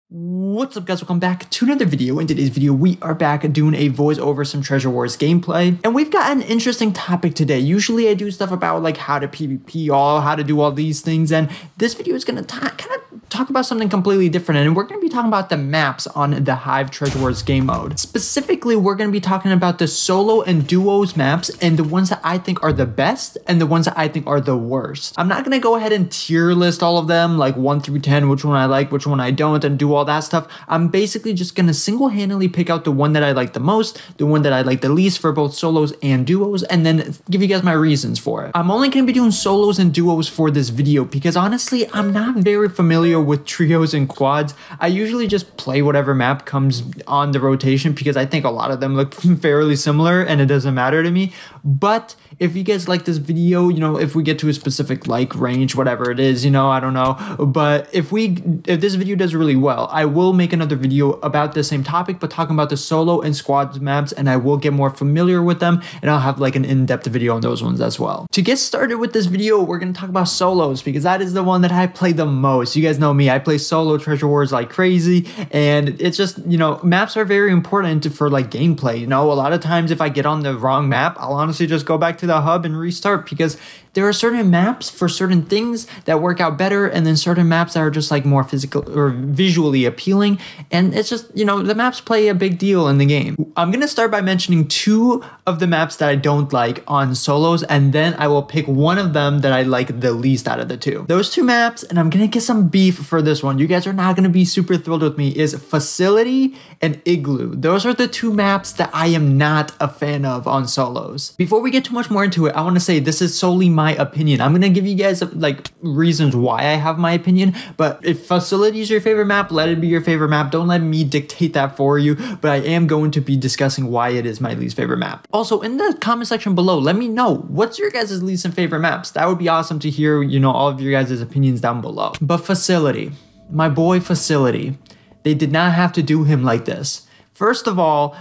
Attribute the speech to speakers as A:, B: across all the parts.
A: What's up guys, welcome back to another video. In today's video, we are back doing a voice over some Treasure Wars gameplay. And we've got an interesting topic today. Usually I do stuff about like how to PvP how to do all these things. And this video is going to kind of talk about something completely different. And we're going to be talking about the maps on the Hive Treasure Wars game mode. Specifically, we're going to be talking about the solo and duos maps and the ones that I think are the best and the ones that I think are the worst. I'm not going to go ahead and tier list all of them like 1 through 10, which one I like, which one I don't, and do all that stuff. I'm basically just gonna single-handedly pick out the one that I like the most, the one that I like the least for both solos and duos, and then give you guys my reasons for it. I'm only gonna be doing solos and duos for this video because honestly, I'm not very familiar with trios and quads. I usually just play whatever map comes on the rotation because I think a lot of them look fairly similar and it doesn't matter to me. But if you guys like this video, you know, if we get to a specific like range, whatever it is, you know, I don't know. But if this video does really well, I will make another video about the same topic, but talking about the solo and squads maps, and I will get more familiar with them, and I'll have like an in-depth video on those ones as well. To get started with this video, we're going to talk about solos because that is the one that I play the most. You guys know me, I play solo Treasure Wars like crazy, and it's just, you know, maps are very important for like gameplay. You know, a lot of times if I get on the wrong map, I'll honestly just go back to the hub and restart because there are certain maps for certain things that work out better, and then certain maps that are just like more physical or visually appealing, and it's just, you know, the maps play a big deal in the game. I'm gonna start by mentioning 2 of the maps that I don't like on solos, and then I will pick one of them that I like the least out of the 2. Those 2 maps, and I'm gonna get some beef for this one, you guys are not gonna be super thrilled with me, is Facility and Igloo. Those are the 2 maps that I am not a fan of on solos. Before we get too much more into it, I want to say this is solely my opinion. I'm gonna give you guys like reasons why I have my opinion, but if Facility is your favorite map, let it be your favorite map. Don't let me dictate that for you, but I am going to be discussing why it is my least favorite map. Also, in the comment section below, let me know what's your guys' least and favorite maps. That would be awesome to hear, you know, all of your guys' opinions down below. But Facility, my boy Facility, they did not have to do him like this. First of all,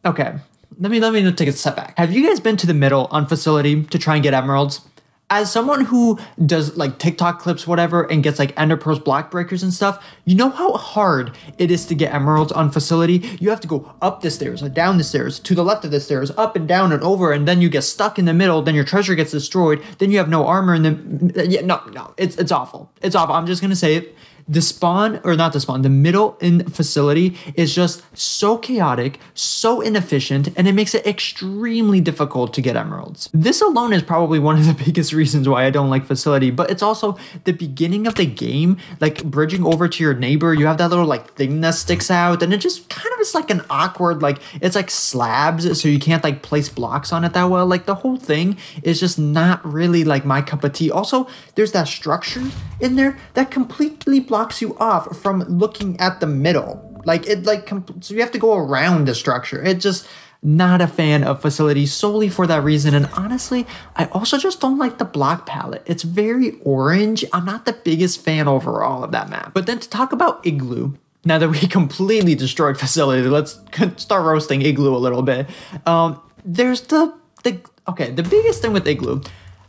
A: okay. Let me take a step back. Have you guys been to the middle on Facility to try and get emeralds? As someone who does like TikTok clips, whatever, and gets like Ender Pearls, block breakers and stuff, you know how hard it is to get emeralds on Facility? You have to go up the stairs, or down the stairs, to the left of the stairs, up and down and over, and then you get stuck in the middle, then your treasure gets destroyed, then you have no armor, and then, yeah, no, it's awful. It's awful, I'm just gonna say it. The middle in Facility is just so chaotic, so inefficient, and it makes it extremely difficult to get emeralds. This alone is probably one of the biggest reasons why I don't like Facility, but it's also the beginning of the game, like bridging over to your neighbor, you have that little like thing that sticks out, and it just kind of is like an awkward, like it's like slabs, so you can't like place blocks on it that well. Like the whole thing is just not really like my cup of tea. Also, there's that structure in there that completely blocks you off from looking at the middle. So you have to go around the structure. It's just not a fan of Facility solely for that reason. And honestly, I also just don't like the block palette. It's very orange. I'm not the biggest fan overall of that map. But then to talk about Igloo, now that we completely destroyed Facility, let's start roasting Igloo a little bit. There's the biggest thing with Igloo,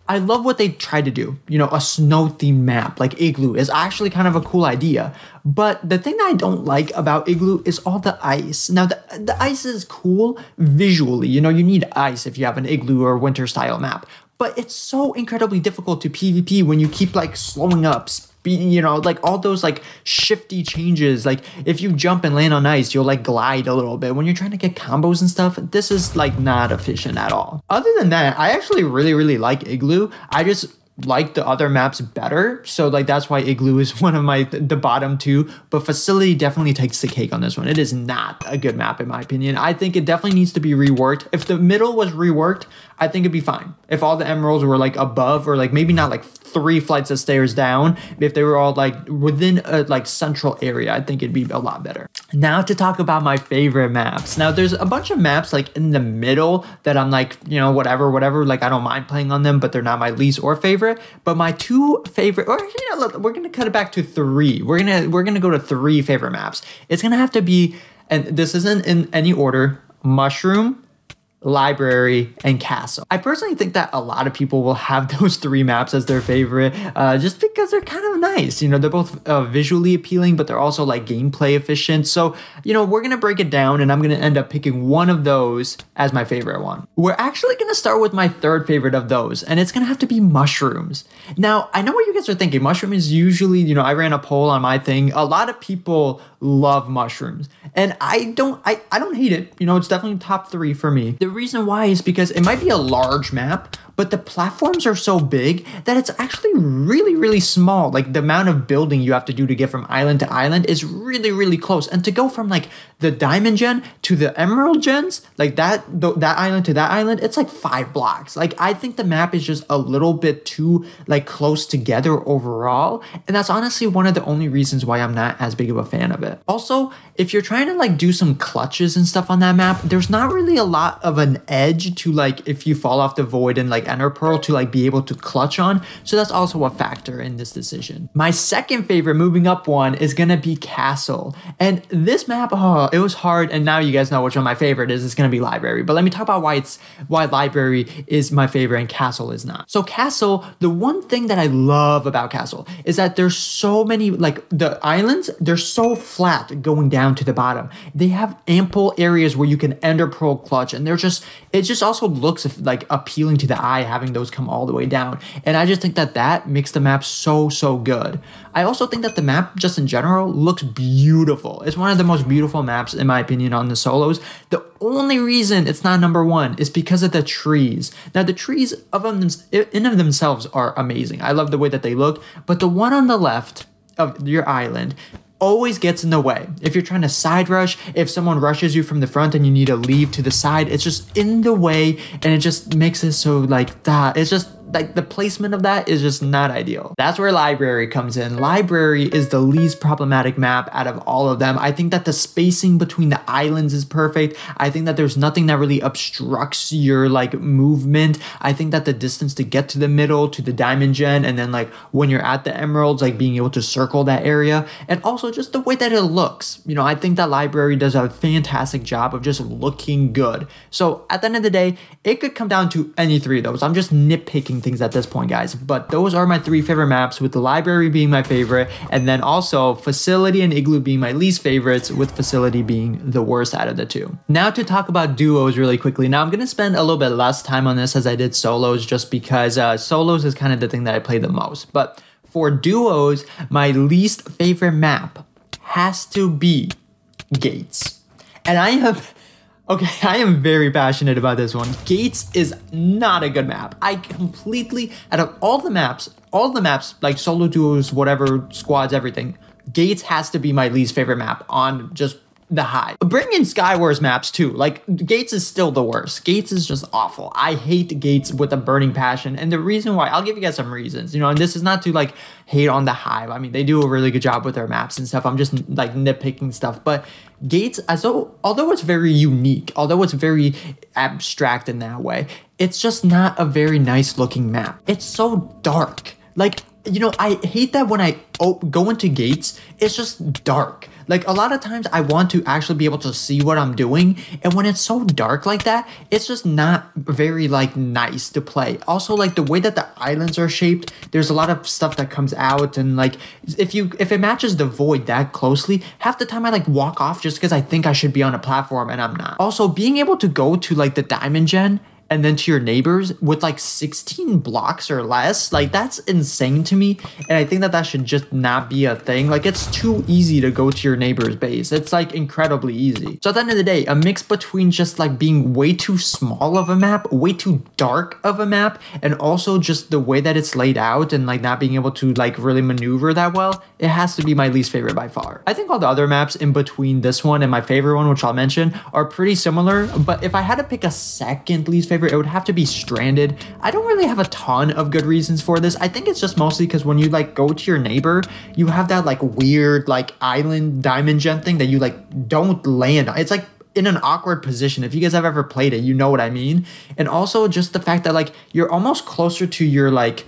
A: I love what they tried to do. You know, a snow-themed map like Igloo is actually kind of a cool idea. But the thing that I don't like about Igloo is all the ice. Now, the ice is cool visually. You know, you need ice if you have an Igloo or winter-style map. But it's so incredibly difficult to PvP when you keep, like, slowing up, you know, like all those like shifty changes. Like if you jump and land on ice, you'll like glide a little bit. When you're trying to get combos and stuff, this is like not efficient at all. Other than that, I actually really like Igloo. I just like the other maps better, so like that's why Igloo is one of the bottom 2, but Facility definitely takes the cake on this one. It is not a good map in my opinion. I think it definitely needs to be reworked. If the middle was reworked, I think it'd be fine. If all the emeralds were like above, or like maybe not like 3 flights of stairs down, if they were all like within a like central area, I think it'd be a lot better. Now to talk about my favorite maps. Now there's a bunch of maps like in the middle that I'm like, you know, whatever, like I don't mind playing on them, but they're not my least or favorite. But my 2 favorite, or you know, look, we're gonna cut it back to 3. We're gonna go to 3 favorite maps. It's gonna have to be, and this isn't in any order, Mushroom, Library, and Castle. I personally think that a lot of people will have those 3 maps as their favorite, just because they're kind of nice. You know, they're both visually appealing, but they're also like gameplay efficient. So, you know, we're gonna break it down and I'm gonna end up picking one of those as my favorite one. We're actually gonna start with my 3rd favorite of those, and it's gonna have to be mushrooms. Now, I know what you guys are thinking. Mushroom is usually, you know, I ran a poll on my thing. A lot of people love mushrooms, and I don't hate it. You know, it's definitely top 3 for me. The reason why is because it might be a large map, but the platforms are so big that it's actually really, really small. Like the amount of building you have to do to get from island to island is really, really close. And to go from like the diamond gen to the emerald gens, like that island to that island, it's like 5 blocks. Like I think the map is just a little bit too like close together overall. And that's honestly one of the only reasons why I'm not as big of a fan of it. Also, if you're trying to like do some clutches and stuff on that map, there's not really a lot of an edge to like if you fall off the void and like ender pearl to like be able to clutch on. So that's also a factor in this decision. My 2nd favorite, moving up one, is gonna be Castle. And this map, oh, it was hard, and now you guys know which one my favorite is. It's gonna be Library. But let me talk about why Library is my favorite and Castle is not. So Castle, the one thing that I love about Castle is that there's so many, like the islands, they're so flat going down to the bottom. They have ample areas where you can ender pearl clutch, and it just also looks like appealing to the eye having those come all the way down. And I just think that makes the map so good. I also think that the map just in general looks beautiful. It's one of the most beautiful maps in my opinion on the solos. The only reason it's not number 1 is because of the trees. Now the trees in of themselves are amazing. I love the way that they look, but the one on the left of your island always gets in the way. If you're trying to side rush, if someone rushes you from the front and you need to leave to the side, it's just in the way, and it just makes it so like that. It's just like the placement of that is just not ideal. That's where Library comes in. Library is the least problematic map out of all of them. I think that the spacing between the islands is perfect. I think that there's nothing that really obstructs your like movement. I think that the distance to get to the middle, to the diamond gen, and then like when you're at the emeralds, like being able to circle that area, and also just the way that it looks. You know, I think that Library does a fantastic job of just looking good. So at the end of the day, it could come down to any 3 of those. I'm just nitpicking things at this point, guys, but those are my 3 favorite maps, with the Library being my favorite, and then also Facility and Igloo being my least favorites, with Facility being the worst out of the 2. Now to talk about duos really quickly. Now I'm going to spend a little bit less time on this as I did solos, just because solos is kind of the thing that I play the most. But for duos, my least favorite map has to be Gates. And I am very passionate about this one. Gates is not a good map. Out of all the maps, like solo duos, whatever, squads, everything, Gates has to be my least favorite map on just the high. Bring in Skywars maps too. Like Gates is still the worst. Gates is just awful. I hate Gates with a burning passion. And the reason why, I'll give you guys some reasons, you know, and this is not to like hate on the Hive. I mean, they do a really good job with their maps and stuff. I'm just like nitpicking stuff, but Gates, although it's very unique, although it's very abstract in that way, it's just not a very nice looking map. It's so dark. Like, you know, I hate that when I go into Gates, it's just dark. Like a lot of times I want to actually be able to see what I'm doing, and when it's so dark like that, it's just not very like nice to play. Also, like the way that the islands are shaped, there's a lot of stuff that comes out, and like if it matches the void that closely, half the time I like walk off just because I think I should be on a platform and I'm not. Also, being able to go to like the diamond gen and then to your neighbors with like 16 blocks or less, like that's insane to me. And I think that that should just not be a thing. Like it's too easy to go to your neighbor's base. It's like incredibly easy. So at the end of the day, a mix between just like being way too small of a map, way too dark of a map, and also just the way that it's laid out and like not being able to like really maneuver that well, it has to be my least favorite by far. I think all the other maps in between this one and my favorite one, which I'll mention, are pretty similar. But if I had to pick a second least favorite, it would have to be Stranded. I don't really have a ton of good reasons for this. I think it's just mostly because when you like go to your neighbor, you have that like weird like island diamond gen thing that you like don't land on. It's like in an awkward position. If you guys have ever played it, you know what I mean. And also just the fact that like you're almost closer to your like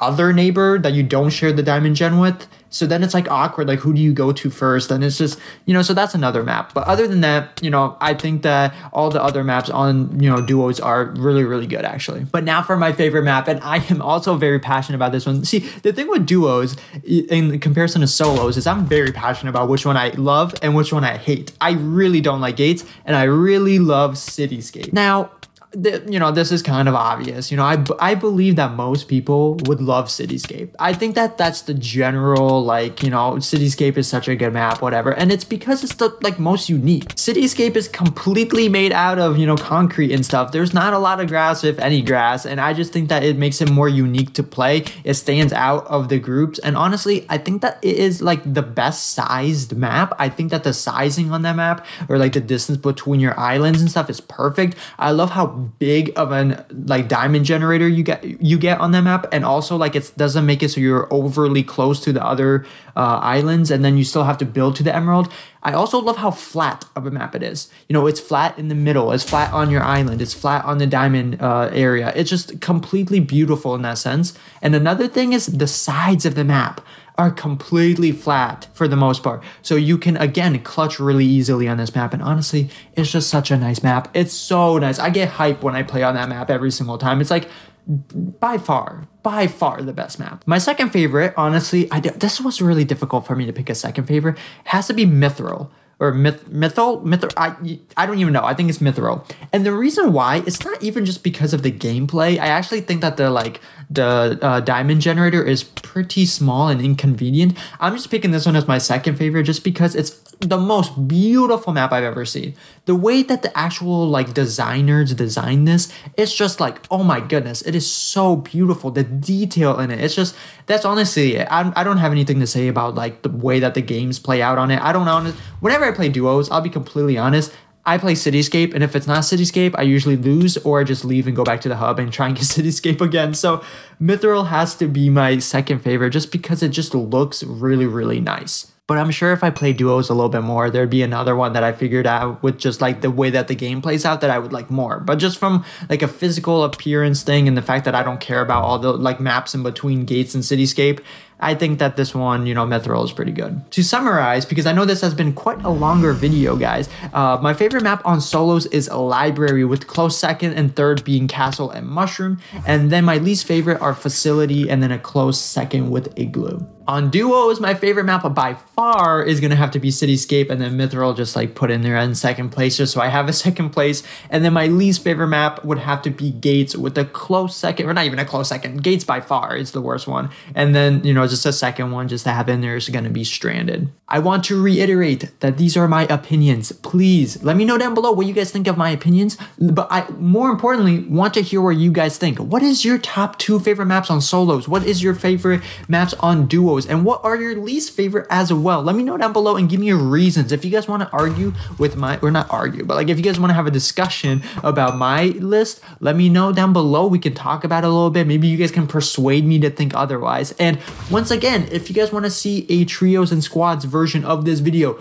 A: other neighbor that you don't share the diamond gen with. So then it's like awkward, like who do you go to first? And it's just, you know, so that's another map. But other than that, you know, I think that all the other maps on, you know, duos are really, really good actually. But now for my favorite map, and I am also very passionate about this one. See, the thing with duos in comparison to solos is I'm very passionate about which one I love and which one I hate. I really don't like Gates and I really love Cityscape. Now, you know, this is kind of obvious. You know, I believe that most people would love Cityscape. I think that that's the general, like, you know, Cityscape is such a good map, whatever. And it's because it's the, like, most unique. Cityscape is completely made out of, you know, concrete and stuff. There's not a lot of grass, if any grass. And I just think that it makes it more unique to play. It stands out of the groups. And honestly, I think that it is, like, the best sized map. I think that the sizing on that map, or, like, the distance between your islands and stuff is perfect. I love how big of an like diamond generator you get on that map, and also like it doesn't make it so you're overly close to the other islands and then you still have to build to the emerald. I also love how flat of a map it is. You know, it's flat in the middle, it's flat on your island, it's flat on the diamond area. It's just completely beautiful in that sense. And another thing is the sides of the map are completely flat for the most part. So you can, again, clutch really easily on this map. And honestly, it's just such a nice map. It's so nice. I get hyped when I play on that map every single time. It's like by far the best map. My second favorite, honestly, this was really difficult for me to pick a second favorite. It has to be Mithril. Or Mithril, I don't even know. I think it's Mithril. And the reason why, it's not even just because of the gameplay. I actually think that the diamond generator is pretty small and inconvenient. I'm just picking this one as my second favorite just because it's the most beautiful map I've ever seen. The way that the actual like designers designed this, it's just like, oh my goodness, it is so beautiful. The detail in it, it's just, that's honestly it. I don't have anything to say about like the way that the games play out on it. I don't know. Whenever I play duos, I'll be completely honest, I play Cityscape, and if it's not Cityscape, I usually lose or just leave and go back to the hub and try and get Cityscape again. So Mithril has to be my second favorite just because it just looks really, really nice. But I'm sure if I play duos a little bit more, there'd be another one that I figured out with just like the way that the game plays out that I would like more. But just from like a physical appearance thing and the fact that I don't care about all the like maps in between Gates and Cityscape, I think that this one, you know, Mithril is pretty good. To summarize, because I know this has been quite a longer video, guys, my favorite map on solos is Library, with close second and third being Castle and Mushroom. And then my least favorite are Facility, and then a close second with Igloo. On duos, my favorite map by far is going to have to be Cityscape, and then Mithril just like put in there in second place just so I have a second place. And then my least favorite map would have to be Gates with a close second, or not even a close second. Gates by far is the worst one. And then, you know, just a second one just to have in there is going to be Stranded. I want to reiterate that these are my opinions. Please let me know down below what you guys think of my opinions. But I, more importantly, want to hear what you guys think. What is your top 2 favorite maps on solos? What is your favorite maps on duos? And what are your least favorite as well? Let me know down below and give me your reasons. If you guys want to argue with my, or not argue, but like if you guys want to have a discussion about my list, let me know down below. We can talk about it a little bit. Maybe you guys can persuade me to think otherwise. And once again, if you guys want to see a trios and squads version of this video,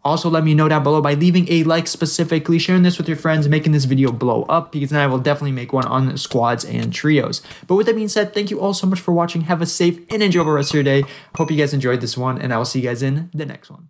A: also let me know down below by leaving a like, specifically sharing this with your friends, making this video blow up, because then I will definitely make one on squads and trios. But with that being said, thank you all so much for watching. Have a safe and enjoyable rest of your day. Hope you guys enjoyed this one, and I will see you guys in the next one.